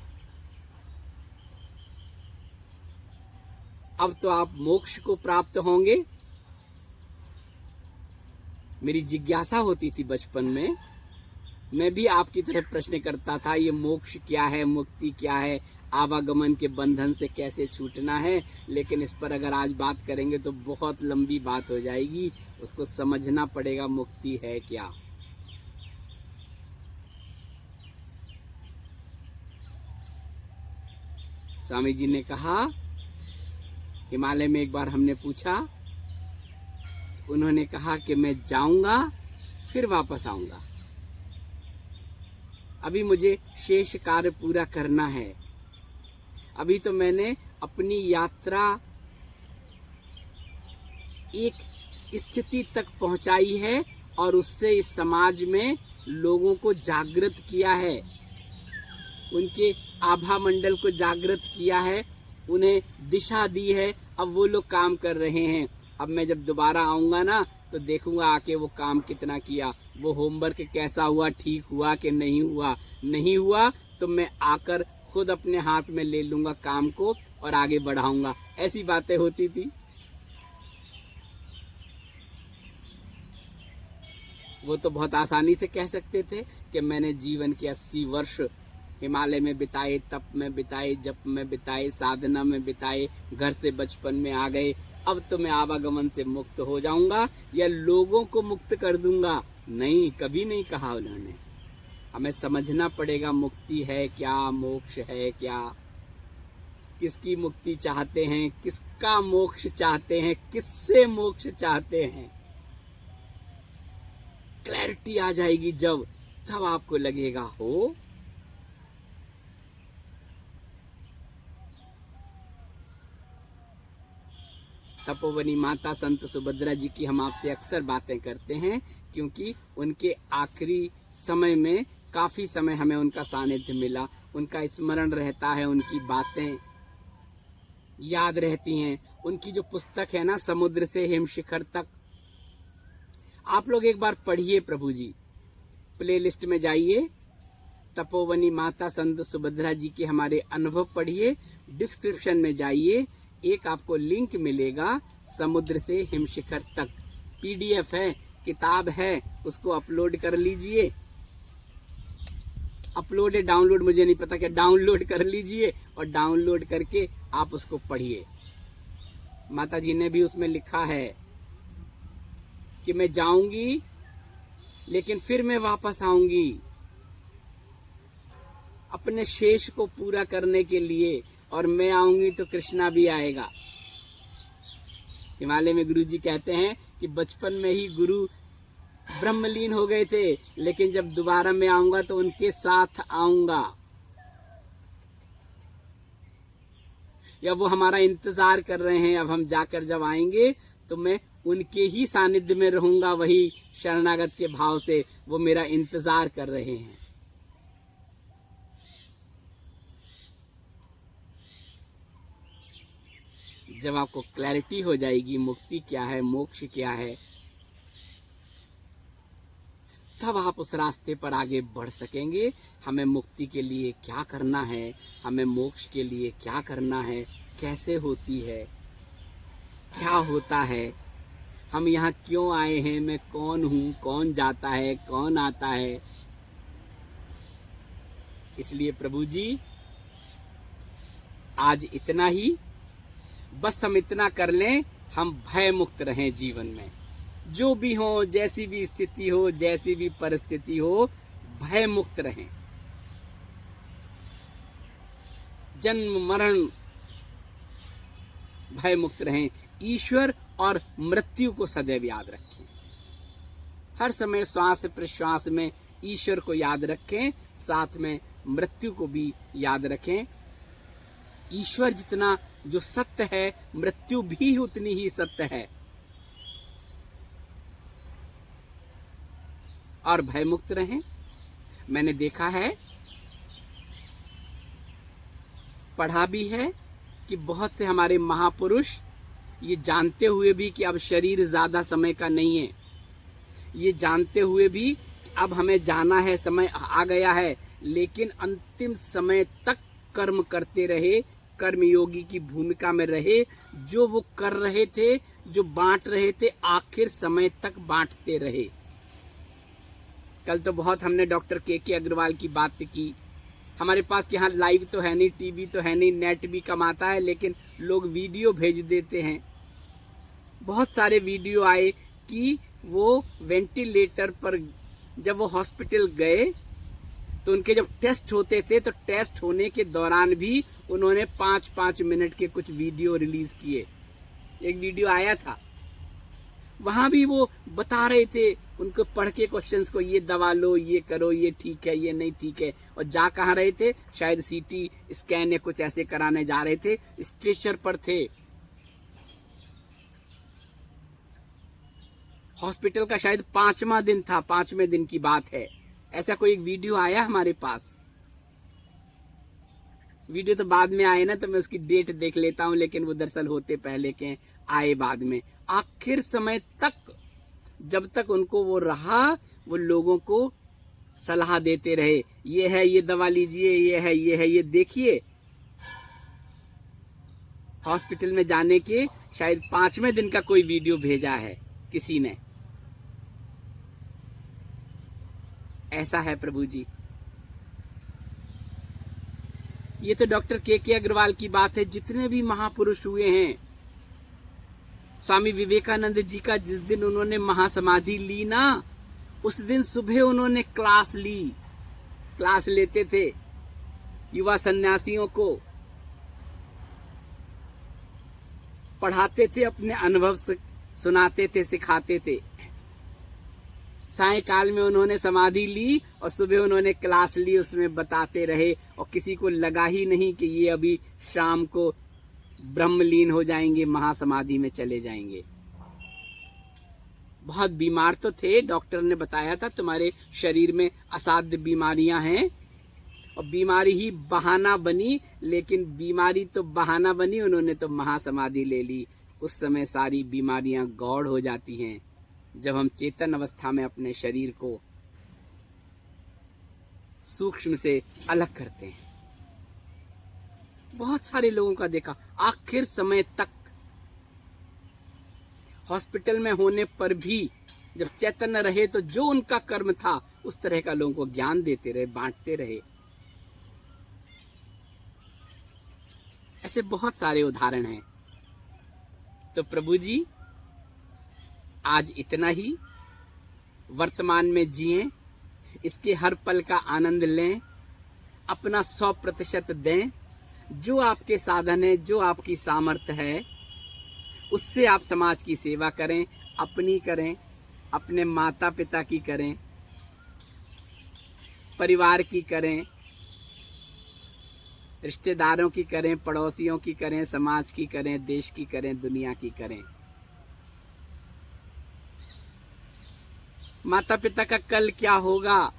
अब तो आप मोक्ष को प्राप्त होंगे। मेरी जिज्ञासा होती थी बचपन में, मैं भी आपकी तरह प्रश्न करता था, ये मोक्ष क्या है, मुक्ति क्या है, आवागमन के बंधन से कैसे छूटना है। लेकिन इस पर अगर आज बात करेंगे तो बहुत लंबी बात हो जाएगी, उसको समझना पड़ेगा मुक्ति है क्या। स्वामी जी ने कहा, हिमालय में एक बार हमने पूछा, उन्होंने कहा कि मैं जाऊंगा फिर वापस आऊंगा, अभी मुझे शेष कार्य पूरा करना है, अभी तो मैंने अपनी यात्रा एक स्थिति तक पहुंचाई है और उससे इस समाज में लोगों को जागृत किया है, उनके आभा मंडल को जागृत किया है, उन्हें दिशा दी है, अब वो लोग काम कर रहे हैं। अब मैं जब दोबारा आऊंगा ना तो देखूंगा आके वो काम कितना किया, वो होमवर्क कैसा हुआ, ठीक हुआ कि नहीं हुआ, नहीं हुआ तो मैं आकर खुद अपने हाथ में ले लूंगा काम को और आगे बढ़ाऊंगा। ऐसी बातें होती थी। वो तो बहुत आसानी से कह सकते थे कि मैंने जीवन के 80 वर्ष हिमालय में बिताए, तप में बिताए, जप में बिताए, साधना में बिताए, घर से बचपन में आ गए, अब तो मैं आवागमन से मुक्त हो जाऊंगा या लोगों को मुक्त कर दूंगा। नहीं, कभी नहीं कहा उन्होंने। हमें समझना पड़ेगा मुक्ति है क्या, मोक्ष है क्या, किसकी मुक्ति चाहते हैं, किसका मोक्ष चाहते हैं, किससे मोक्ष चाहते हैं। क्लैरिटी आ जाएगी जब, तब आपको लगेगा हो तपोवनी माता संत सुभद्रा जी की हम आपसे अक्सर बातें करते हैं, क्योंकि उनके आखिरी समय में काफी समय हमें उनका सानिध्य मिला, उनका स्मरण रहता है, उनकी बातें याद रहती हैं। उनकी जो पुस्तक है ना, समुद्र से हिम शिखर तक, आप लोग एक बार पढ़िए प्रभु जी, प्लेलिस्ट में जाइए, तपोवनी माता संत सुभद्रा जी के हमारे अनुभव पढ़िए, डिस्क्रिप्शन में जाइए, एक आपको लिंक मिलेगा समुद्र से हिमशिखर तक, पीडीएफ है, किताब है, उसको अपलोड कर लीजिए। अपलोड है डाउनलोड मुझे नहीं पता क्या, डाउनलोड कर लीजिए और डाउनलोड करके आप उसको पढ़िए। माता जी ने भी उसमें लिखा है कि मैं जाऊंगी लेकिन फिर मैं वापस आऊंगी अपने शेष को पूरा करने के लिए, और मैं आऊंगी तो कृष्णा भी आएगा। हिमालय में गुरु जी कहते हैं कि बचपन में ही गुरु ब्रह्मलीन हो गए थे, लेकिन जब दोबारा मैं आऊंगा तो उनके साथ आऊंगा, या वो हमारा इंतजार कर रहे हैं। अब हम जाकर जब आएंगे तो मैं उनके ही सानिध्य में रहूंगा, वही शरणागत के भाव से वो मेरा इंतजार कर रहे हैं। जब आपको क्लैरिटी हो जाएगी मुक्ति क्या है, मोक्ष क्या है, तब आप उस रास्ते पर आगे बढ़ सकेंगे। हमें मुक्ति के लिए क्या करना है, हमें मोक्ष के लिए क्या करना है, कैसे होती है, क्या होता है, हम यहाँ क्यों आए हैं, मैं कौन हूँ, कौन जाता है, कौन आता है। इसलिए प्रभु जी आज इतना ही, बस हम इतना कर लें, हम भय मुक्त रहें जीवन में। जो भी हो, जैसी भी स्थिति हो, जैसी भी परिस्थिति हो, भय मुक्त रहें। जन्म मरण भय मुक्त रहें। ईश्वर और मृत्यु को सदैव याद रखें। हर समय श्वास प्रश्वास में ईश्वर को याद रखें, साथ में मृत्यु को भी याद रखें। ईश्वर जितना जो सत्य है, मृत्यु भी उतनी ही सत्य है। और भयमुक्त रहें। मैंने देखा है, पढ़ा भी है कि बहुत से हमारे महापुरुष ये जानते हुए भी कि अब शरीर ज्यादा समय का नहीं है, ये जानते हुए भी कि अब हमें जाना है, समय आ गया है, लेकिन अंतिम समय तक कर्म करते रहे, कर्मयोगी की भूमिका में रहे। जो वो कर रहे थे, जो बांट रहे थे, आखिर समय तक बांटते रहे। कल तो बहुत हमने डॉक्टर के अग्रवाल की बात की। हमारे पास कि हाँ लाइव तो है नहीं, टीवी तो है नहीं, नेट भी कम आता है, लेकिन लोग वीडियो भेज देते हैं। बहुत सारे वीडियो आए कि वो वेंटिलेटर पर जब वो हॉस्पिटल गए तो उनके जब टेस्ट होते थे, तो टेस्ट होने के दौरान भी उन्होंने 5-5 मिनट के कुछ वीडियो रिलीज किए। एक वीडियो आया था, वहां भी वो बता रहे थे, उनको पढ़ के क्वेश्चंस को, ये दवा लो, ये करो, ये ठीक है, ये नहीं ठीक है। और जा कहाँ रहे थे, शायद सीटी स्कैन या कुछ ऐसे कराने जा रहे थे, स्ट्रेचर पर थे। हॉस्पिटल का शायद 5वां दिन था, 5वें दिन की बात है। ऐसा कोई एक वीडियो आया हमारे पास। वीडियो तो बाद में आए ना, तो मैं उसकी डेट देख लेता हूं, लेकिन वो दरअसल होते पहले के आए बाद में। आखिर समय तक, जब तक उनको वो रहा, वो लोगों को सलाह देते रहे, ये है, ये दवा लीजिए, ये है, ये है, ये देखिए। हॉस्पिटल में जाने के शायद 5वें दिन का कोई वीडियो भेजा है किसी ने। ऐसा है प्रभु जी। ये तो डॉक्टर के अग्रवाल की बात है। जितने भी महापुरुष हुए हैं, स्वामी विवेकानंद जी का जिस दिन उन्होंने महासमाधि ली ना, उस दिन सुबह उन्होंने क्लास ली। क्लास लेते थे युवा सन्यासियों को, पढ़ाते थे, अपने अनुभव सुनाते थे, सिखाते थे। सायंकाल में उन्होंने समाधि ली और सुबह उन्होंने क्लास ली, उसमें बताते रहे, और किसी को लगा ही नहीं कि ये अभी शाम को ब्रह्मलीन हो जाएंगे, महासमाधि में चले जाएंगे। बहुत बीमार तो थे, डॉक्टर ने बताया था तुम्हारे शरीर में असाध्य बीमारियां हैं, और बीमारी ही बहाना बनी, लेकिन बीमारी तो बहाना बनी, उन्होंने तो महासमाधि ले ली। उस समय सारी बीमारियां गौड़ हो जाती हैं। जब हम चेतन अवस्था में अपने शरीर को सूक्ष्म से अलग करते हैं। बहुत सारे लोगों का देखा, आखिर समय तक हॉस्पिटल में होने पर भी जब चैतन्य रहे तो जो उनका कर्म था उस तरह का लोगों को ज्ञान देते रहे, बांटते रहे। ऐसे बहुत सारे उदाहरण हैं। तो प्रभु जी आज इतना ही। वर्तमान में जिएं, इसके हर पल का आनंद लें, अपना 100% दें। जो आपके साधन है, जो आपकी सामर्थ्य है, उससे आप समाज की सेवा करें, अपनी करें, अपने माता पिता की करें, परिवार की करें, रिश्तेदारों की करें, पड़ोसियों की करें, समाज की करें, देश की करें, दुनिया की करें। माता पिता का कल क्या होगा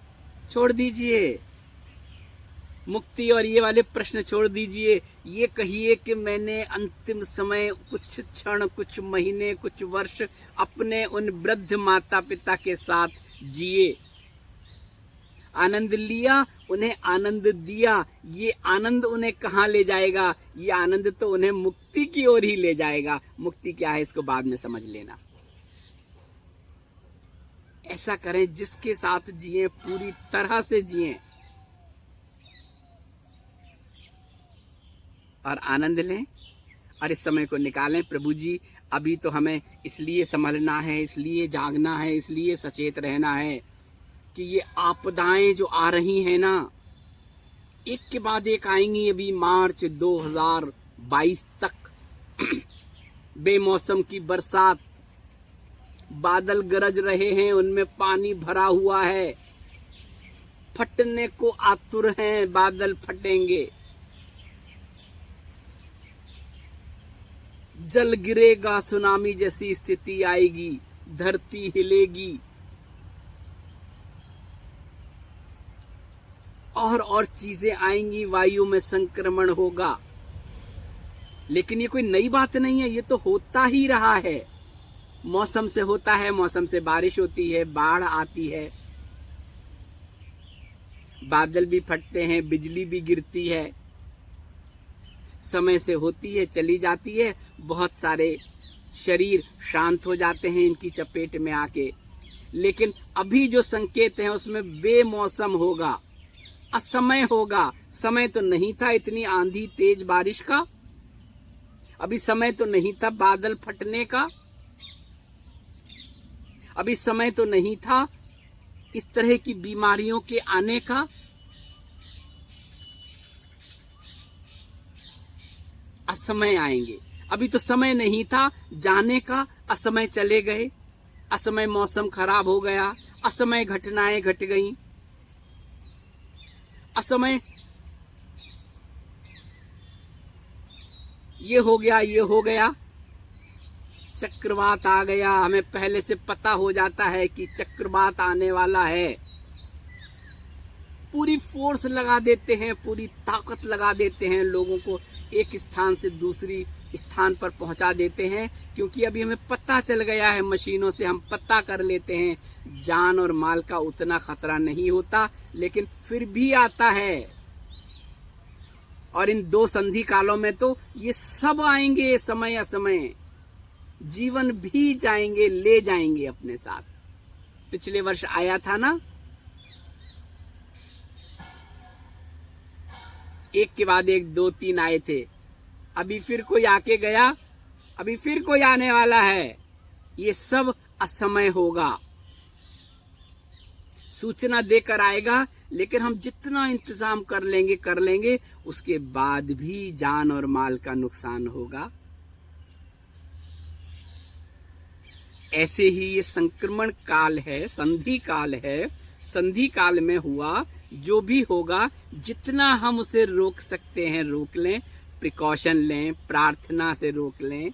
छोड़ दीजिए, मुक्ति और ये वाले प्रश्न छोड़ दीजिए। ये कहिए कि मैंने अंतिम समय कुछ क्षण, कुछ महीने, कुछ वर्ष अपने उन वृद्ध माता पिता के साथ जिए, आनंद लिया, उन्हें आनंद दिया। ये आनंद उन्हें कहाँ ले जाएगा? ये आनंद तो उन्हें मुक्ति की ओर ही ले जाएगा। मुक्ति क्या है इसको बाद में समझ लेना। ऐसा करें, जिसके साथ जिए पूरी तरह से जिए और आनंद लें और इस समय को निकालें। प्रभु जी अभी तो हमें इसलिए संभलना है, इसलिए जागना है, इसलिए सचेत रहना है कि ये आपदाएं जो आ रही हैं ना, एक के बाद एक आएंगी। अभी मार्च 2022 तक बेमौसम की बरसात, बादल गरज रहे हैं, उनमें पानी भरा हुआ है, फटने को आतुर हैं, बादल फटेंगे, जल गिरेगा, सुनामी जैसी स्थिति आएगी, धरती हिलेगी और चीजें आएंगी, वायु में संक्रमण होगा। लेकिन ये कोई नई बात नहीं है, ये तो होता ही रहा है। मौसम से होता है, मौसम से बारिश होती है, बाढ़ आती है, बादल भी फटते हैं, बिजली भी गिरती है, समय से होती है, चली जाती है। बहुत सारे शरीर शांत हो जाते हैं इनकी चपेट में आके। लेकिन अभी जो संकेत हैं उसमें बेमौसम होगा, असमय होगा। समय तो नहीं था इतनी आंधी तेज बारिश का, अभी समय तो नहीं था बादल फटने का, अभी समय तो नहीं था इस तरह की बीमारियों के आने का। असमय आएंगे। अभी तो समय नहीं था जाने का, असमय चले गए, असमय मौसम खराब हो गया, असमय घटनाएं घट गईं, असमय ये हो गया, ये हो गया, चक्रवात आ गया। हमें पहले से पता हो जाता है कि चक्रवात आने वाला है, पूरी फोर्स लगा देते हैं, पूरी ताकत लगा देते हैं, लोगों को एक स्थान से दूसरी स्थान पर पहुंचा देते हैं। क्योंकि अभी हमें पता चल गया है, मशीनों से हम पता कर लेते हैं, जान और माल का उतना खतरा नहीं होता, लेकिन फिर भी आता है। और इन 2 संधि कालों में तो ये सब आएंगे, समय असमय, जीवन भी जाएंगे, ले जाएंगे अपने साथ। पिछले वर्ष आया था ना, एक के बाद एक 2-3 आए थे, अभी फिर कोई आके गया, अभी फिर कोई आने वाला है। ये सब असमय होगा, सूचना देकर आएगा। लेकिन हम जितना इंतजाम कर लेंगे, उसके बाद भी जान और माल का नुकसान होगा। ऐसे ही ये संक्रमण काल है, संधि काल है। संधि काल में हुआ जो भी होगा, जितना हम उसे रोक सकते हैं रोक लें, प्रिकॉशन लें, प्रार्थना से रोक लें,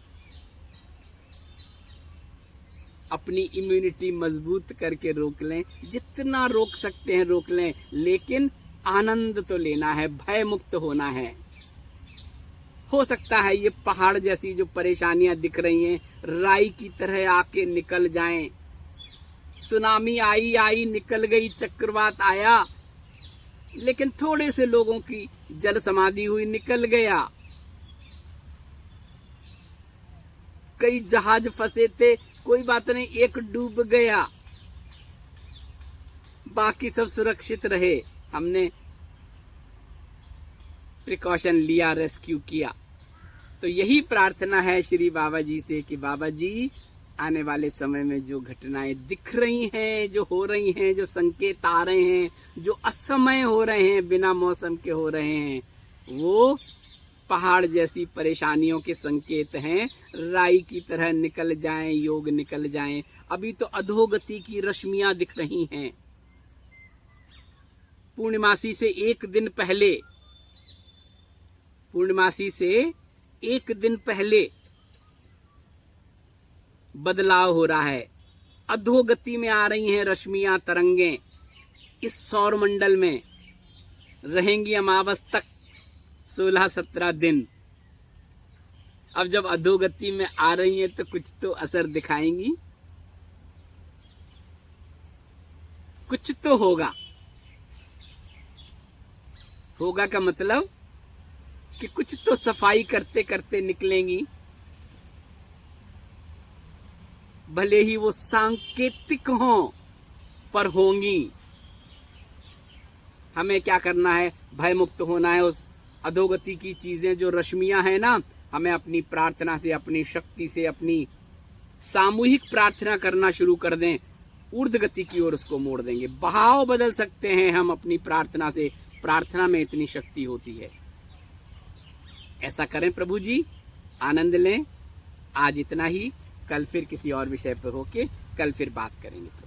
अपनी इम्यूनिटी मजबूत करके रोक लें, जितना रोक सकते हैं रोक लें। लेकिन आनंद तो लेना है, भय मुक्त होना है। हो सकता है ये पहाड़ जैसी जो परेशानियां दिख रही हैं, राई की तरह आके निकल जाएं, सुनामी आई आई निकल गई, चक्रवात आया, लेकिन थोड़े से लोगों की जल समाधि हुई, निकल गया। कई जहाज फंसे थे, कोई बात नहीं, एक डूब गया, बाकी सब सुरक्षित रहे। हमने प्रिकॉशन लिया, रेस्क्यू किया। तो यही प्रार्थना है श्री बाबा जी से कि बाबा जी आने वाले समय में जो घटनाएं दिख रही हैं, जो हो रही हैं, जो संकेत आ रहे हैं, जो असमय हो रहे हैं, बिना मौसम के हो रहे हैं, वो पहाड़ जैसी परेशानियों के संकेत हैं। राई की तरह निकल जाएं, योग निकल जाएं। अभी तो अधोगति की रश्मियां दिख रही हैं। पूर्णिमासी से एक दिन पहले, पूर्णिमासी से एक दिन पहले बदलाव हो रहा है। अधोगति में आ रही हैं रश्मियां, तरंगें। इस सौर मंडल में रहेंगी अमावस तक 16-17 दिन। अब जब अधोगति में आ रही हैं तो कुछ तो असर दिखाएंगी, कुछ तो होगा। होगा का मतलब कि कुछ तो सफाई करते करते निकलेंगी, भले ही वो सांकेतिक हों, पर होंगी। हमें क्या करना है? भय मुक्त होना है। उस अधोगति की चीजें जो रश्मियां हैं ना, हमें अपनी प्रार्थना से, अपनी शक्ति से, अपनी सामूहिक प्रार्थना करना शुरू कर दें, ऊर्ध्व गति की ओर उसको मोड़ देंगे। बहाव बदल सकते हैं हम अपनी प्रार्थना से। प्रार्थना में इतनी शक्ति होती है। ऐसा करें प्रभु जी, आनंद लें। आज इतना ही, कल फिर किसी और विषय पर होके कल फिर बात करेंगे।